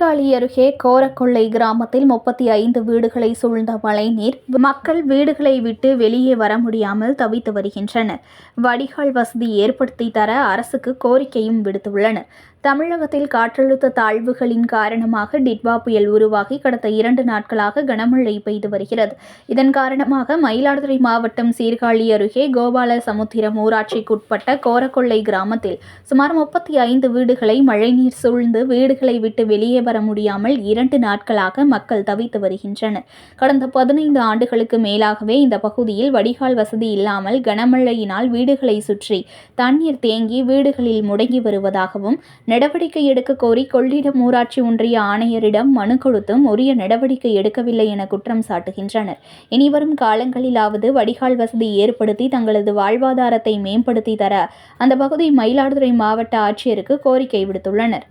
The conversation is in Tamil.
சீர்காழி அருகே கோரக்கொள்ளை கிராமத்தில் 35 வீடுகளை சூழ்ந்த மழைநீர் மக்கள் வீடுகளை விட்டு வெளியே வர முடியாமல் தவித்து வருகின்றனர். வடிகால் வசதி ஏற்படுத்தி தர அரசுக்கு கோரிக்கையும் விடுத்துள்ளனர். தமிழகத்தில் காற்றழுத்த தாழ்வுகளின் காரணமாக டிட்வா புயல் உருவாகி கடந்த 2 நாட்களாக கனமழை பெய்து வருகிறது. இதன் காரணமாக மயிலாடுதுறை மாவட்டம் சீர்காழி அருகே கோபாலசமுத்திரம் ஊராட்சிக்குட்பட்ட கோரக்கொள்ளை கிராமத்தில் சுமார் 35 வீடுகளை மழைநீர் சூழ்ந்து வீடுகளை விட்டு வெளியே வர முடியாமல் 2 நாட்களாக மக்கள் தவித்து வருகின்றனர். கடந்த 15 ஆண்டுகளுக்கு மேலாகவே இந்த பகுதியில் வடிகால் வசதி இல்லாமல் கனமழையினால் வீடுகளை சுற்றி தண்ணீர் தேங்கி வீடுகளில் முடங்கி வருவதாகவும் நடவடிக்கை எடுக்க கோரி கொள்ளிடம் ஊராட்சி ஒன்றிய ஆணையரிடம் மனு கொடுத்தும் உரிய நடவடிக்கை எடுக்கவில்லை என குற்றம் சாட்டுகின்றனர். இனிவரும் காலங்களிலாவது வடிகால் வசதி ஏற்படுத்தி தங்களது வாழ்வாதாரத்தை மேம்படுத்தி தர அந்த பகுதி மயிலாடுதுறை மாவட்ட ஆட்சியருக்கு கோரிக்கை விடுத்துள்ளனர்.